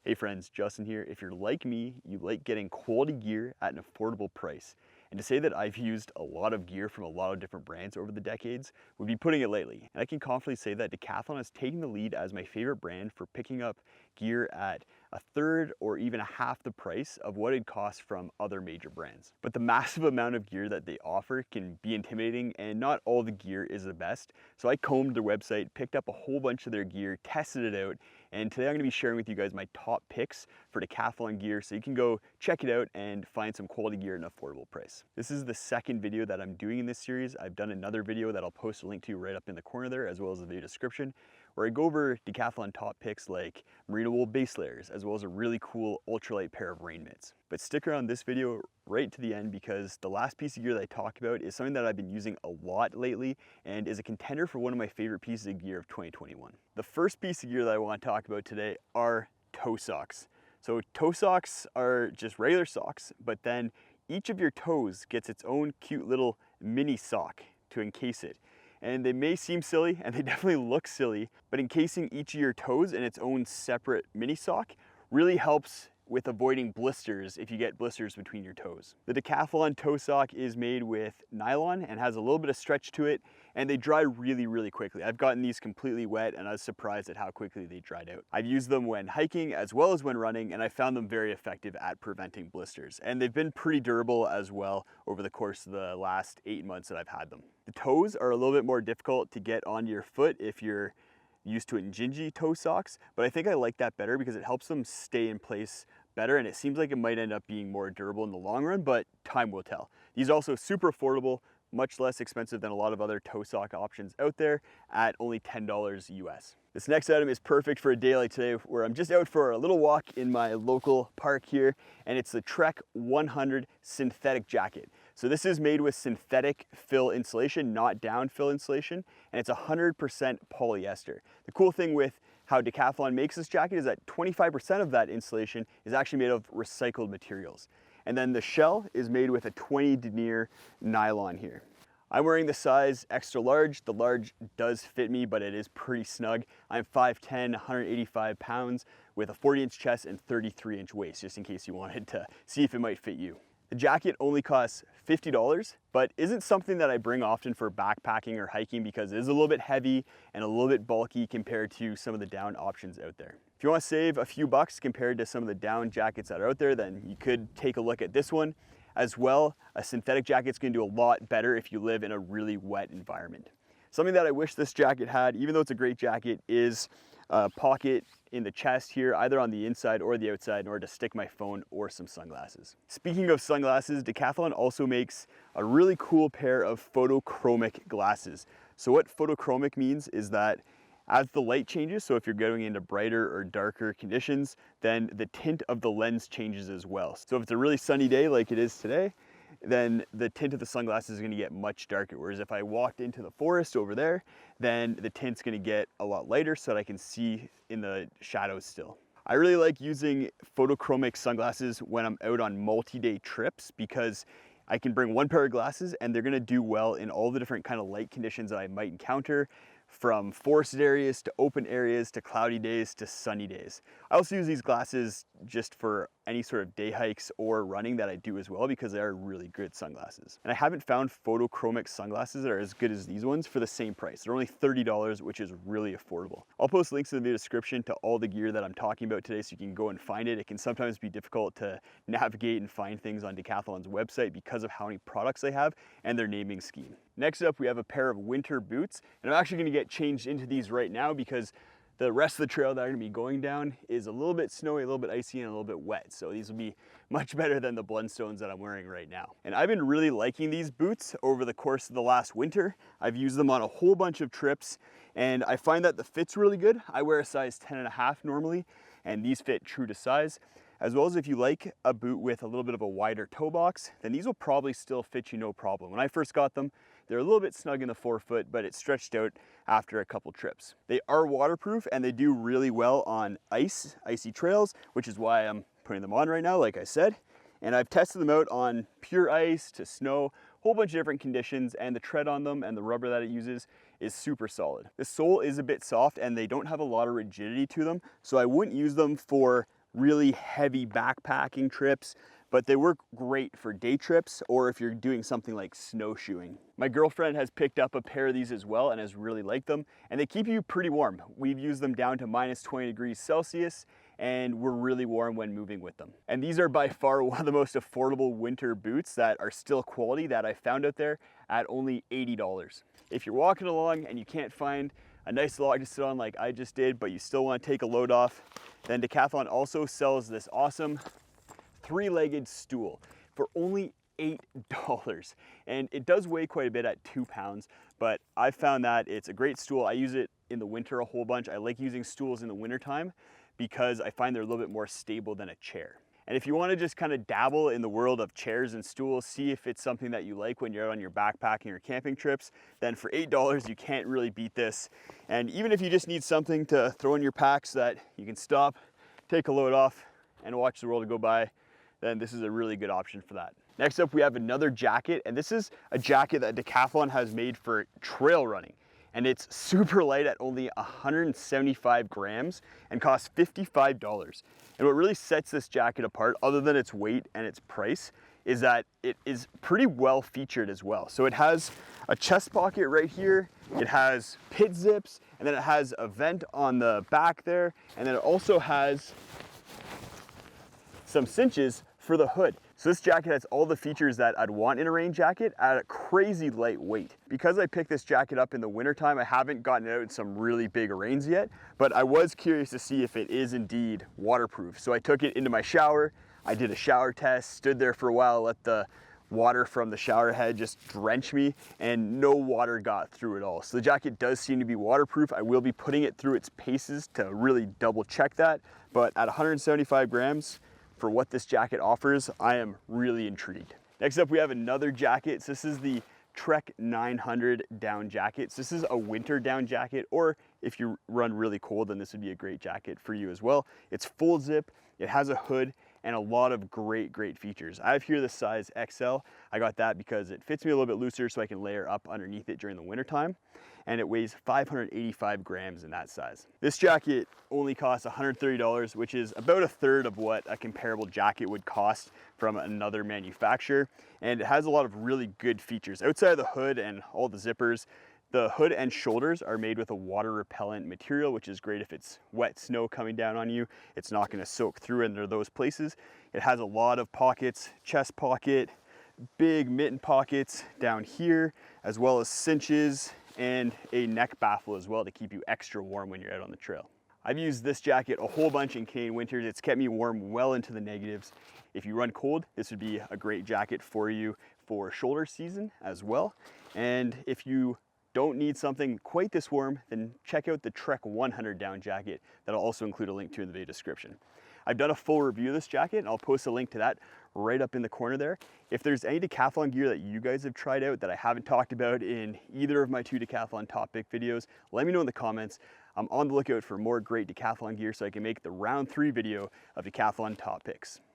Hey friends, Justin here. If you're like me, you like getting quality gear at an affordable price. And to say that I've used a lot of gear from a lot of different brands over the decades would be putting it lightly. And I can confidently say that Decathlon is taking the lead as my favorite brand for picking up gear at a third or even a half the price of what it costs from other major brands. But the massive amount of gear that they offer can be intimidating, and not all the gear is the best. So I combed their website, picked up a whole bunch of their gear, tested it out, and today I'm going to be sharing with you guys my top picks for Decathlon gear so you can go check it out and find some quality gear at an affordable price. This is the second video that I'm doing in this series. I've done another video that I'll post a link to right up in the corner there, as well as the video description, where I go over Decathlon top picks like merino wool base layers, as well as a really cool ultralight pair of rain mitts. But stick around this video right to the end, because the last piece of gear that I talk about is something that I've been using a lot lately and is a contender for one of my favorite pieces of gear of 2021. The first piece of gear that I want to talk about today are toe socks. So toe socks are just regular socks, but then each of your toes gets its own cute little mini sock to encase it. And they may seem silly, and they definitely look silly, but encasing each of your toes in its own separate mini sock really helps with avoiding blisters if you get blisters between your toes. The Decathlon toe sock is made with nylon and has a little bit of stretch to it, and they dry really quickly. I've gotten these completely wet and I was surprised at how quickly they dried out. I've used them when hiking as well as when running, and I found them very effective at preventing blisters. And they've been pretty durable as well over the course of the last 8 months that I've had them. The toes are a little bit more difficult to get onto your foot if you're used to Injinji toe socks, but I think I like that better because it helps them stay in place better, and it seems like it might end up being more durable in the long run, but time will tell. These are also super affordable, much less expensive than a lot of other toe sock options out there at only $10 US. This next item is perfect for a day like today where I'm just out for a little walk in my local park here, and it's the Trek 100 synthetic jacket. So this is made with synthetic fill insulation, not down fill insulation, and it's 100% polyester. The cool thing with how Decathlon makes this jacket is that 25% of that insulation is actually made of recycled materials. And then the shell is made with a 20 denier nylon here. I'm wearing the size extra large. The large does fit me, but it is pretty snug. I'm 5'10", 185 pounds with a 40-inch chest and 33-inch waist, just in case you wanted to see if it might fit you. The jacket only costs $50, but isn't something that I bring often for backpacking or hiking because it is a little bit heavy and a little bit bulky compared to some of the down options out there. If you want to save a few bucks compared to some of the down jackets that are out there, then you could take a look at this one. As well, a synthetic jacket's going to do a lot better if you live in a really wet environment. Something that I wish this jacket had, even though it's a great jacket, is a pocket in the chest here, either on the inside or the outside, in order to stick my phone or some sunglasses. Speaking of sunglasses, Decathlon also makes a really cool pair of photochromic glasses. So what photochromic means is that as the light changes, so if you're going into brighter or darker conditions, then the tint of the lens changes as well. So if it's a really sunny day like it is today, then the tint of the sunglasses is going to get much darker. Whereas if I walked into the forest over there, then the tint's going to get a lot lighter so that I can see in the shadows still. I really like using photochromic sunglasses when I'm out on multi-day trips because I can bring one pair of glasses and they're going to do well in all the different kind of light conditions that I might encounter, from forested areas to open areas to cloudy days to sunny days. I also use these glasses just for any sort of day hikes or running that I do as well because they are really good sunglasses. And I haven't found photochromic sunglasses that are as good as these ones for the same price. They're only $30, which is really affordable. I'll post links in the video description to all the gear that I'm talking about today so you can go and find it. It can sometimes be difficult to navigate and find things on Decathlon's website because of how many products they have and their naming scheme. Next up, we have a pair of winter boots, and I'm actually going to get changed into these right now because the rest of the trail that I'm going to be going down is a little bit snowy, a little bit icy, and a little bit wet. So these will be much better than the Blundstones that I'm wearing right now. And I've been really liking these boots over the course of the last winter. I've used them on a whole bunch of trips, and I find that the fit's really good. I wear a size 10.5 normally, and these fit true to size. As well as if you like a boot with a little bit of a wider toe box, then these will probably still fit you no problem. When I first got them, they're a little bit snug in the forefoot, but it stretched out after a couple trips. They are waterproof and they do really well on icy trails, which is why I'm putting them on right now, like I said. And I've tested them out on pure ice to snow, a whole bunch of different conditions, and the tread on them and the rubber that it uses is super solid. The sole is a bit soft and they don't have a lot of rigidity to them, so I wouldn't use them for really heavy backpacking trips, but they work great for day trips or if you're doing something like snowshoeing. My girlfriend has picked up a pair of these as well and has really liked them, and they keep you pretty warm. We've used them down to -20 degrees Celsius, and we're really warm when moving with them. And these are by far one of the most affordable winter boots that are still quality that I found out there at only $80. If you're walking along and you can't find a nice log to sit on like I just did, but you still want to take a load off, then Decathlon also sells this awesome three-legged stool for only $8. And it does weigh quite a bit at 2 pounds, but I found that it's a great stool. I use it in the winter a whole bunch. I like using stools in the wintertime because I find they're a little bit more stable than a chair. And if you want to just kind of dabble in the world of chairs and stools, see if it's something that you like when you're out on your backpacking or camping trips, then for $8 you can't really beat this. And even if you just need something to throw in your pack so that you can stop, take a load off, and watch the world go by, then this is a really good option for that. Next up, we have another jacket, and this is a jacket that Decathlon has made for trail running. And it's super light at only 175 grams and costs $55. And what really sets this jacket apart, other than its weight and its price, is that it is pretty well featured as well. So it has a chest pocket right here, it has pit zips, and then it has a vent on the back there, and then it also has some cinches for the hood. So this jacket has all the features that I'd want in a rain jacket at a crazy light weight. Because I picked this jacket up in the wintertime, I haven't gotten it out in some really big rains yet, but I was curious to see if it is indeed waterproof. So I took it into my shower, I did a shower test, stood there for a while, let the water from the shower head just drench me, and no water got through at all. So the jacket does seem to be waterproof. I will be putting it through its paces to really double check that, but at 175 grams, for what this jacket offers, I am really intrigued. Next up, we have another jacket. So this is the Trek 900 down jacket. So this is a winter down jacket, or if you run really cold, then this would be a great jacket for you as well. It's full zip, it has a hood, and a lot of great features. I have here the size XL. I got that because it fits me a little bit looser so I can layer up underneath it during the winter time. And it weighs 585 grams in that size. This jacket only costs $130, which is about a third of what a comparable jacket would cost from another manufacturer. And it has a lot of really good features. Outside of the hood and all the zippers, the hood and shoulders are made with a water repellent material, which is great if it's wet snow coming down on you. It's not gonna soak through into those places. It has a lot of pockets, chest pocket, big mitten pockets down here, as well as cinches and a neck baffle as well to keep you extra warm when you're out on the trail. I've used this jacket a whole bunch in Canadian winters. It's kept me warm well into the negatives. If you run cold, this would be a great jacket for you for shoulder season as well. And if you don't need something quite this warm, then check out the Trek 100 down jacket. That'll also include a link to in the video description. I've done a full review of this jacket, and I'll post a link to that right up in the corner there. If there's any Decathlon gear that you guys have tried out that I haven't talked about in either of my 2 Decathlon top pick videos, let me know in the comments. I'm on the lookout for more great Decathlon gear so I can make the round 3 video of Decathlon top picks.